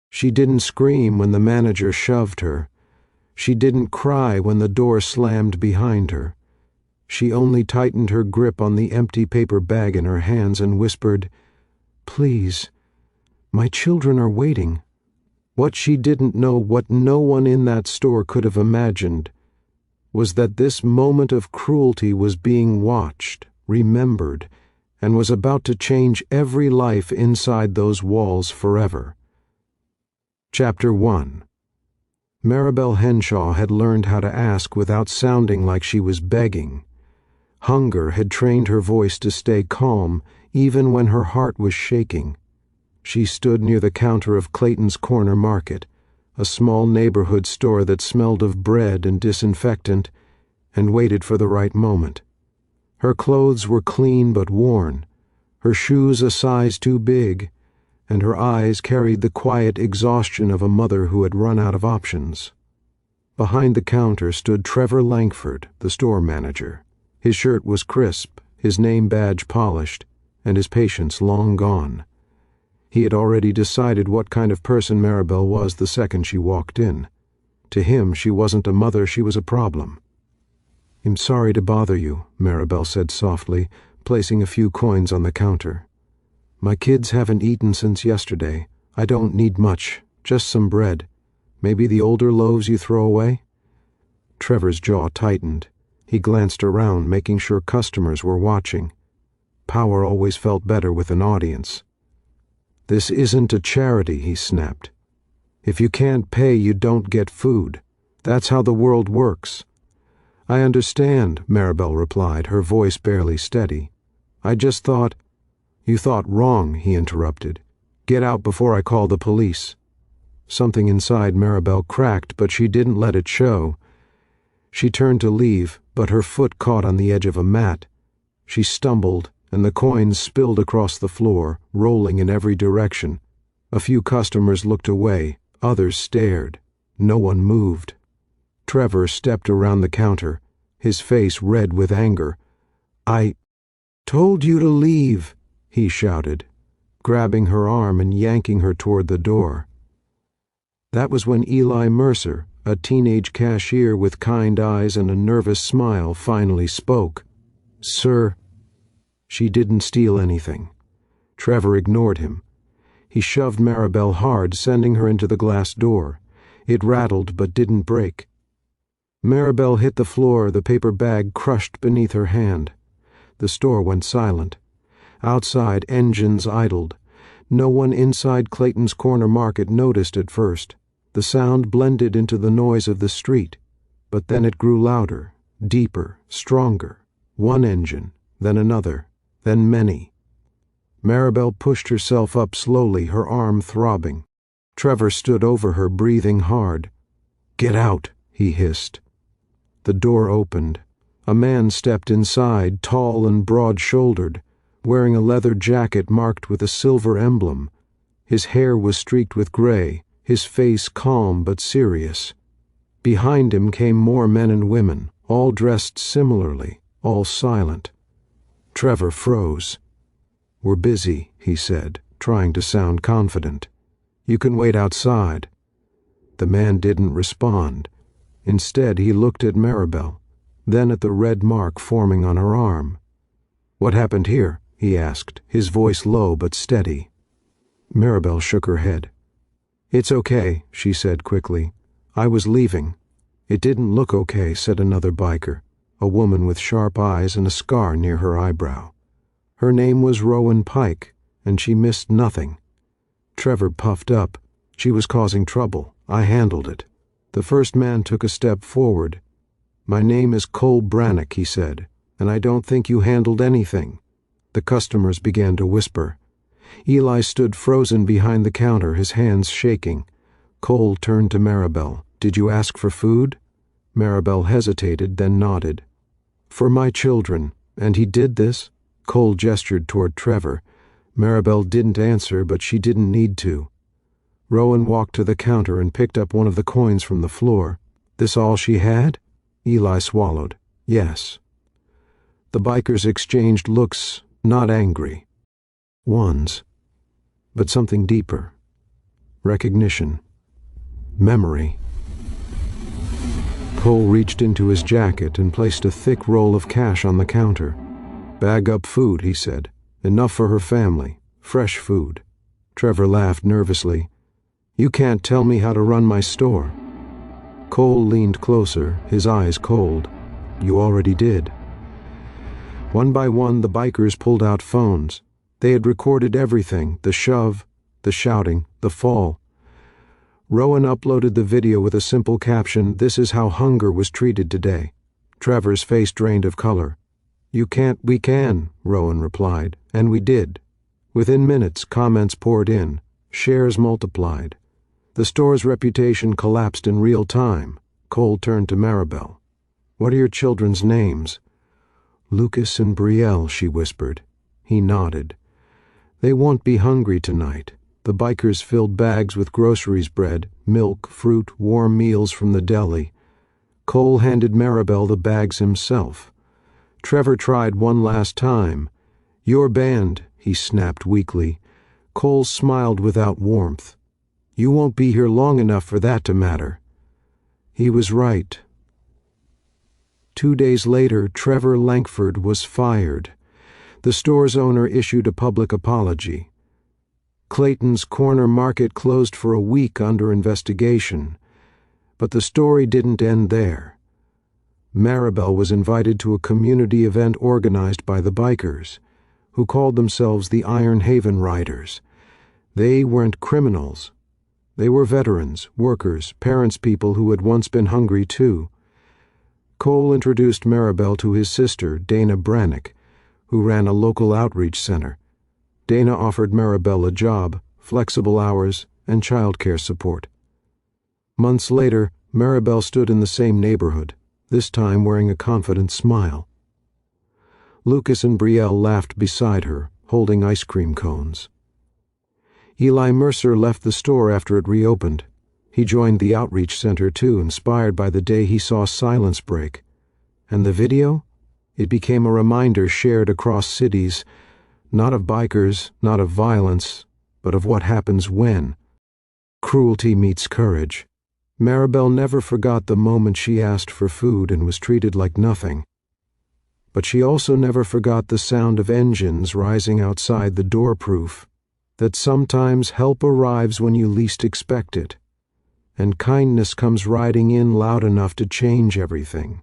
She didn't scream when the manager shoved her. She didn't cry when the door slammed behind her. She only tightened her grip on the empty paper bag in her hands and whispered, "Please, my children are waiting." What she didn't know, what no one in that store could have imagined, was that this moment of cruelty was being watched, remembered, and was about to change every life inside those walls forever. Chapter 1. Maribel Henshaw had learned how to ask without sounding like she was begging. Hunger had trained her voice to stay calm even when her heart was shaking. She stood near the counter of Clayton's Corner Market, a small neighborhood store that smelled of bread and disinfectant, and waited for the right moment. Her clothes were clean but worn, her shoes a size too big, and her eyes carried the quiet exhaustion of a mother who had run out of options. Behind the counter stood Trevor Langford, the store manager. His shirt was crisp, his name badge polished, and his patience long gone. He had already decided what kind of person Maribel was the second she walked in. To him, she wasn't a mother, she was a problem. "I'm sorry to bother you," Maribel said softly, placing a few coins on the counter. "My kids haven't eaten since yesterday. I don't need much, just some bread. Maybe the older loaves you throw away?" Trevor's jaw tightened. He glanced around, making sure customers were watching. Power always felt better with an audience. "This isn't a charity," he snapped. "If you can't pay, you don't get food. That's how the world works." "I understand," Maribel replied, her voice barely steady. "I just thought—" "You thought wrong," he interrupted. "Get out before I call the police." Something inside Maribel cracked, but she didn't let it show. She turned to leave, but her foot caught on the edge of a mat. She stumbled, and the coins spilled across the floor, rolling in every direction. A few customers looked away, others stared. No one moved. Trevor stepped around the counter, his face red with anger. "I told you to leave," he shouted, grabbing her arm and yanking her toward the door. That was when Eli Mercer, a teenage cashier with kind eyes and a nervous smile, finally spoke. "Sir." She didn't steal anything. Trevor ignored him. He shoved Maribel hard, sending her into the glass door. It rattled but didn't break. Maribel hit the floor, the paper bag crushed beneath her hand. The store went silent. Outside, engines idled. No one inside Clayton's Corner Market noticed at first. The sound blended into the noise of the street, but then it grew louder, deeper, stronger. One engine, then another, then many. Maribel pushed herself up slowly, her arm throbbing. Trevor stood over her, breathing hard. "Get out," he hissed. The door opened. A man stepped inside, tall and broad-shouldered, wearing a leather jacket marked with a silver emblem. His hair was streaked with gray, his face calm but serious. Behind him came more men and women, all dressed similarly, all silent. Trevor froze. "We're busy," he said, trying to sound confident. "You can wait outside." The man didn't respond. Instead, he looked at Maribel, then at the red mark forming on her arm. "What happened here?" he asked, his voice low but steady. Maribel shook her head. "It's okay," she said quickly. "I was leaving." "It didn't look okay," said another biker, a woman with sharp eyes and a scar near her eyebrow. "Her name was Rowan Pike, and she missed nothing." Trevor puffed up. "She was causing trouble. I handled it." The first man took a step forward. "My name is Cole Brannock," he said, "and I don't think you handled anything." The customers began to whisper. Eli stood frozen behind the counter, his hands shaking. Cole turned to Maribel. "Did you ask for food?" Maribel hesitated, then nodded. "For my children. And he did this?" Cole gestured toward Trevor. Maribel didn't answer, but she didn't need to. Rowan walked to the counter and picked up one of the coins from the floor. "This all she had?" Eli swallowed. "Yes." The bikers exchanged looks, not angry. Ones, but something deeper. recognition, memory. Cole reached into his jacket and placed a thick roll of cash on the counter. "Bag up food," he said. "Enough for her family. Fresh food." Trevor laughed nervously. "You can't tell me how to run my store." Cole leaned closer, his eyes cold. "You already did." One by one, the bikers pulled out phones. They had recorded everything, the shove, the shouting, the fall. Rowan uploaded the video with a simple caption, "This is how hunger was treated today." Trevor's face drained of color. "You can't, we can," Rowan replied, and we did. Within minutes, comments poured in. Shares multiplied. The store's reputation collapsed in real time. Cole turned to Maribel. "What are your children's names?" "Lucas and Brielle," she whispered. He nodded. "They won't be hungry tonight." The bikers filled bags with groceries, bread, milk, fruit, warm meals from the deli. Cole handed Maribel the bags himself. Trevor tried one last time. "Your band," he snapped weakly. Cole smiled without warmth. "You won't be here long enough for that to matter." He was right. 2 days later, Trevor Lankford was fired. The store's owner issued a public apology. Clayton's corner market closed for a week under investigation. But the story didn't end there. Maribel was invited to a community event organized by the bikers, who called themselves the Iron Haven Riders. They weren't criminals. They were veterans, workers, parents, people who had once been hungry too. Cole introduced Maribel to his sister, Dana Brannick, who ran a local outreach center. Dana offered Maribel a job, flexible hours, and childcare support. Months later, Maribel stood in the same neighborhood, this time wearing a confident smile. Lucas and Brielle laughed beside her, holding ice cream cones. Eli Mercer left the store after it reopened. He joined the outreach center too, inspired by the day he saw silence break. And the video? It became a reminder shared across cities, not of bikers, not of violence, but of what happens when cruelty meets courage. Maribel never forgot the moment she asked for food and was treated like nothing. But she also never forgot the sound of engines rising outside the door proof, that sometimes help arrives when you least expect it, and kindness comes riding in loud enough to change everything.